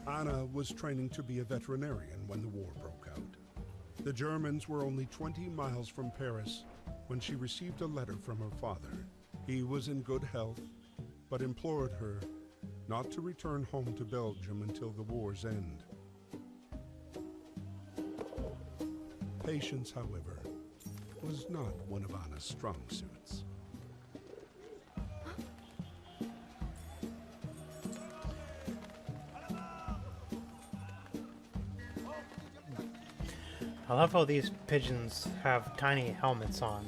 Anna was training to be a veterinarian when the war broke out. The Germans were only 20 miles from Paris when she received a letter from her father. He was in good health, but implored her not to return home to Belgium until the war's end. Patience, however, was not one of Anna's strong suits. I love how these pigeons have tiny helmets on.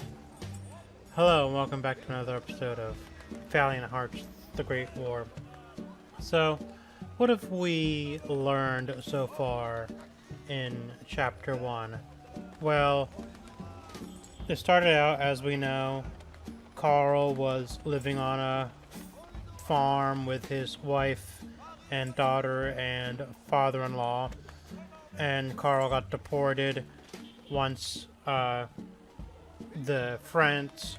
Hello, and welcome back to another episode of Valiant Hearts, The Great War. So, what have we learned so far in Chapter 1? Well, it started out, as we know, Carl was living on a farm with his wife and daughter and father-in-law, and Carl got deported once the French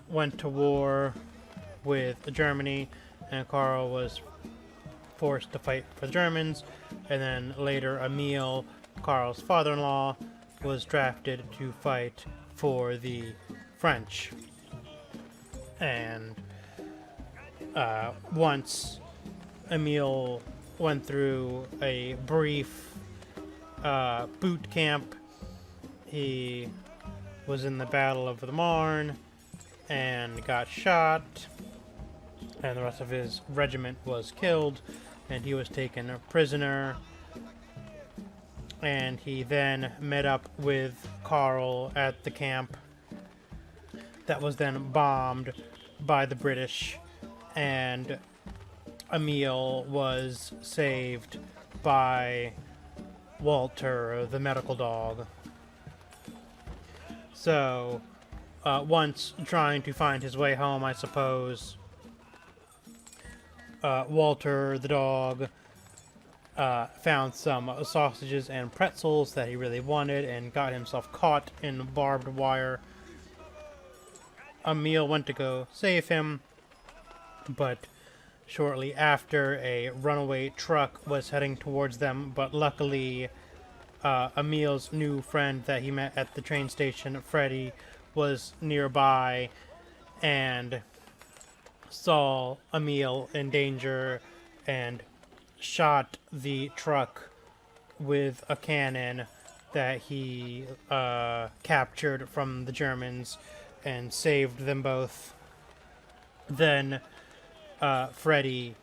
went to war with Germany, and Carl was forced to fight for the Germans. And then later Emil, Carl's father-in-law, was drafted to fight for the French. And once Emil went through a brief boot camp, he was in the Battle of the Marne and got shot, and the rest of his regiment was killed, and he was taken a prisoner. And he then met up with Carl at the camp that was then bombed by the British, and Emil was saved by Walter, the medical dog. So, once trying to find his way home, I suppose, Walter, the dog, found some sausages and pretzels that he really wanted and got himself caught in barbed wire. Emil went to go save him, but shortly after, a runaway truck was heading towards them, but luckily Emil's new friend that he met at the train station, Freddy, was nearby and saw Emil in danger and shot the truck with a cannon that he captured from the Germans and saved them both. Then Freddy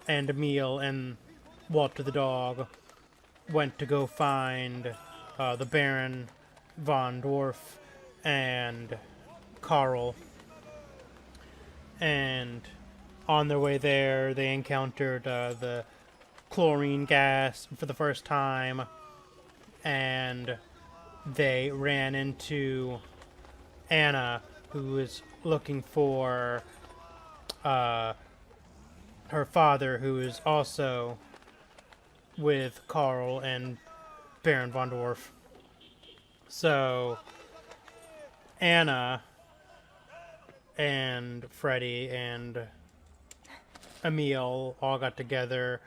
and Emil and Walter the dog went to go find the Baron von Dwarf and Carl. And on their way there, they encountered the chlorine gas for the first time, and they ran into Anna, who was looking for her father, who is also with Carl and Baron von Dwarf. So Anna and Freddy and Emil all got together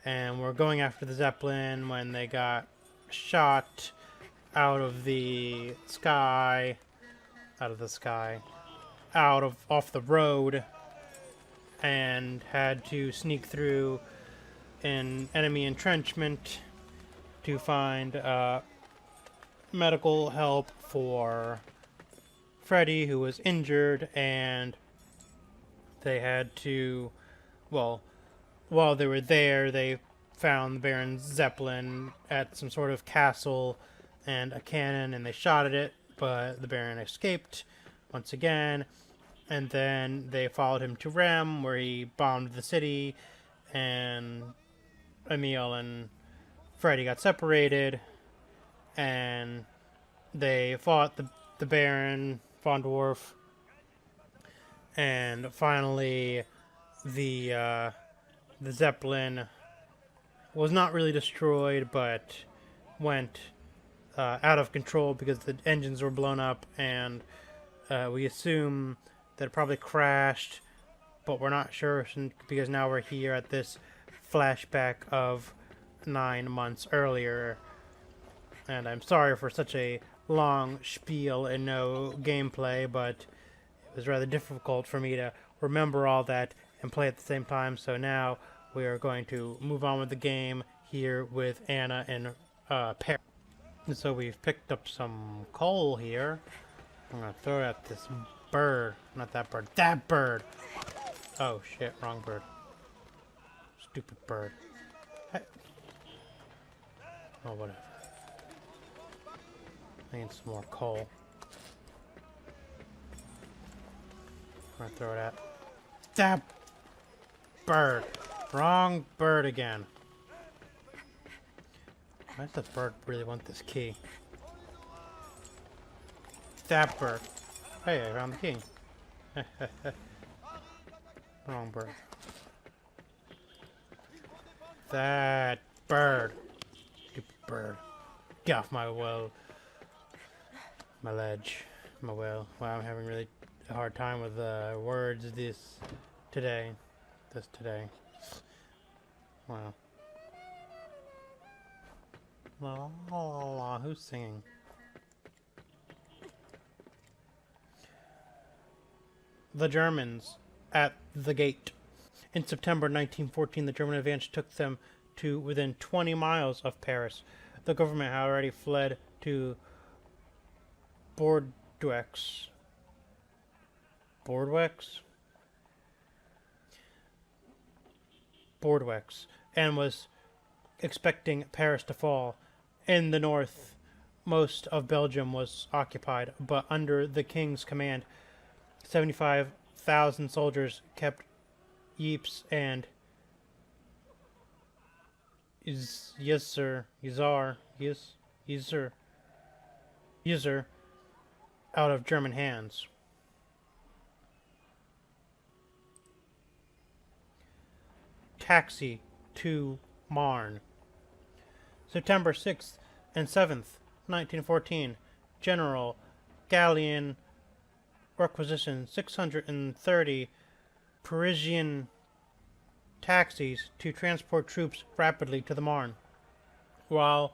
and were going after the Zeppelin when they got shot off the road, and had to sneak through an enemy entrenchment to find medical help for Freddy, who was injured. And they had to, well, while they were there, they found the Baron's Zeppelin at some sort of castle and a cannon, and they shot at it, but the Baron escaped once again. And then they followed him to Rem, where he bombed the city, and Emil and Freddy got separated, and they fought the Baron von Dwarf, and finally the Zeppelin was not really destroyed, but went out of control because the engines were blown up, and we assume that it probably crashed, but we're not sure because now we're here at this flashback of 9 months earlier. And I'm sorry for such a long spiel and no gameplay, but it was rather difficult for me to remember all that and play at the same time. So now we are going to move on with the game here with Anna and Paris. And so we've picked up some coal here. I'm gonna throw it at this bird. Not that bird. That bird! Oh shit, wrong bird. Stupid bird. Hey. Oh, whatever. I need some more coal. I'm gonna throw it at that bird. Wrong bird again. Why does the bird really want this key? That bird. Hey, I found the key. Wrong bird. That bird. Stupid bird. Get off my well. My ledge. My well. Wow, I'm having really a hard time with words today. Wow. La la la la. Who's singing? The Germans at the gate. In September 1914, the German advance took them to within 20 miles of Paris. The government had already fled to Bordeaux, and was expecting Paris to fall. In the north, most of Belgium was occupied, but under the king's command, 75,000 soldiers kept Ypres and Yser out of German hands. Taxi to Marne. September 6th and 7th, 1914. General Gallian requisitioned 630 Parisian taxis to transport troops rapidly to the Marne. While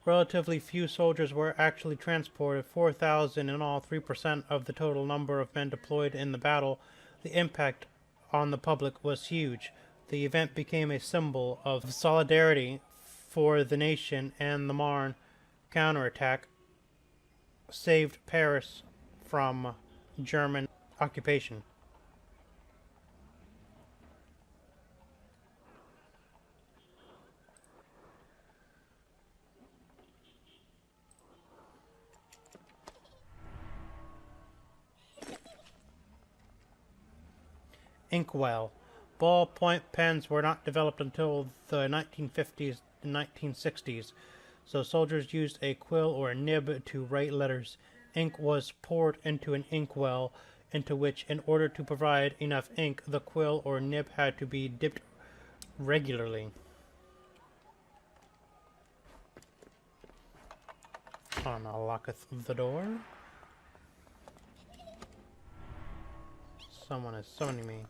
relatively few soldiers were actually transported, 4,000 in all, 3% of the total number of men deployed in the battle, the impact on the public was huge. The event became a symbol of solidarity for the nation, and the Marne counterattack saved Paris from German occupation. Inkwell. Ballpoint pens were not developed until the 1950s and 1960s, so soldiers used a quill or a nib to write letters. Ink was poured into an inkwell, into which, in order to provide enough ink, the quill or nib had to be dipped regularly. Unlocketh the door. Someone is summoning me.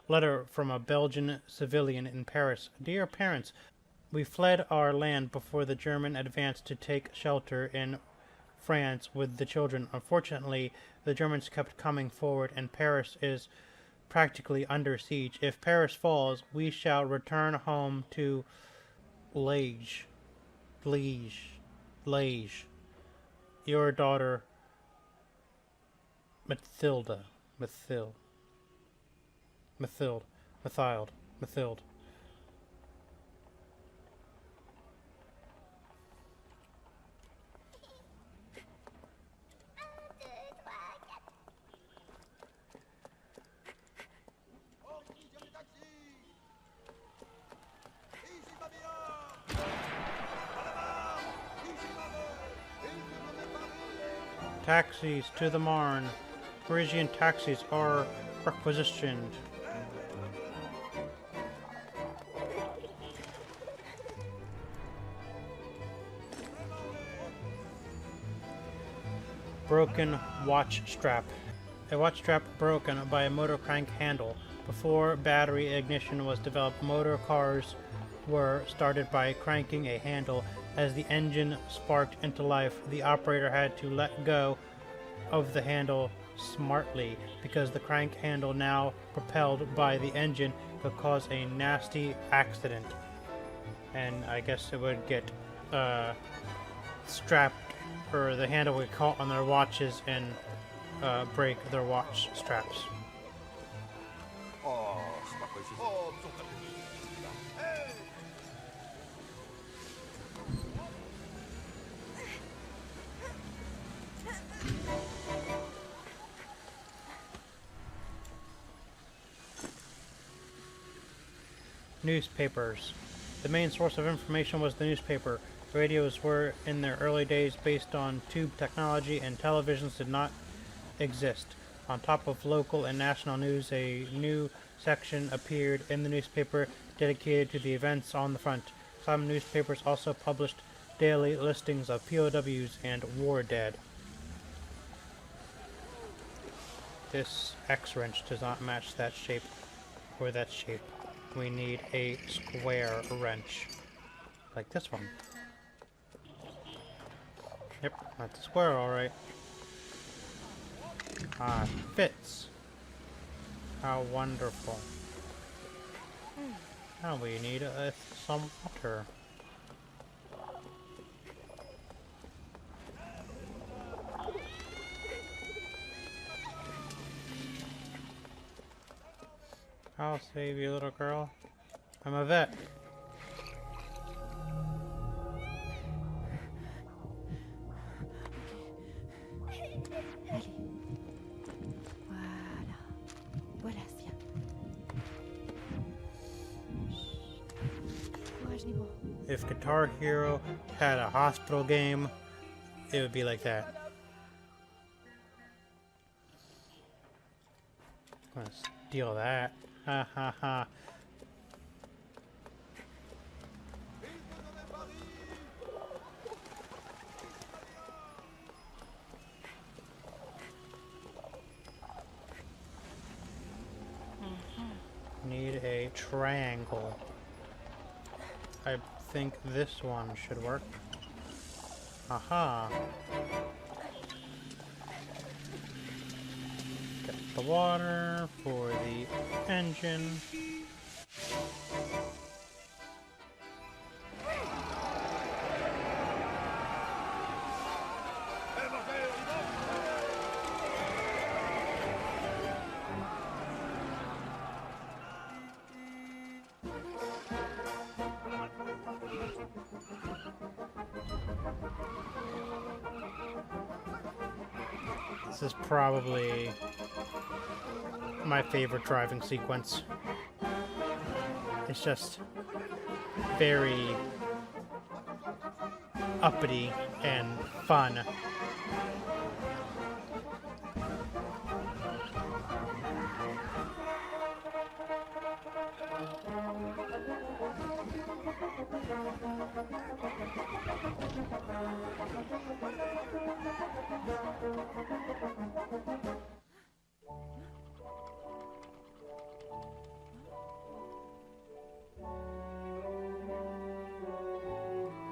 Letter from a Belgian civilian in Paris. Dear parents, we fled our land before the German advanced to take shelter in France with the children. Unfortunately, the Germans kept coming forward and Paris is practically under siege. If Paris falls, we shall return home to Liege. Your daughter, Mathilde. Taxis to the Marne. Parisian taxis are requisitioned. broken watch strap. A watch strap broken by a motor crank handle. Before battery ignition was developed, motor cars were started by cranking a handle. As the engine sparked into life, the operator had to let go of the handle smartly because the crank handle, now propelled by the engine, could cause a nasty accident. And I guess it would get strapped, or the handle would caught on their watches and break their watch straps. Newspapers. The main source of information was the newspaper. Radios were in their early days based on tube technology, and televisions did not exist. On top of local and national news, a new section appeared in the newspaper dedicated to the events on the front. Some newspapers also published daily listings of POWs and war dead. This X-wrench does not match that shape or that shape. We need a square wrench. Like this one. Yep, that's a square, alright. Ah, fits. How wonderful. Now we need some water. I'll save you, little girl. I'm a vet. Allez. Voilà. Voilà, viens. Courage, Nemo. If Guitar Hero had a hospital game, it would be like that. I'm gonna steal that. Ha ha ha. Need a triangle. I think this one should work. Aha. Get the water for the engine. This is probably my favorite driving sequence. It's just very uppity and fun.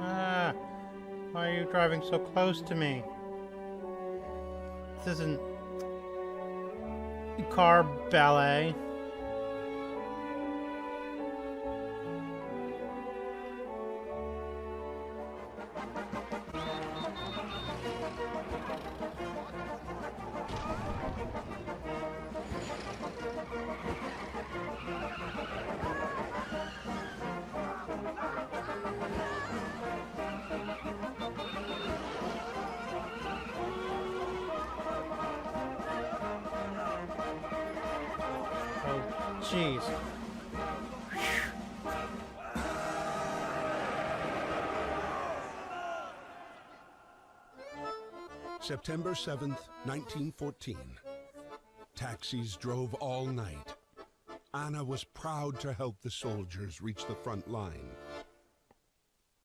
Ah, why are you driving so close to me? This isn't car ballet. Oh, jeez. September 7th, 1914. Taxis drove all night. Anna was proud to help the soldiers reach the front line.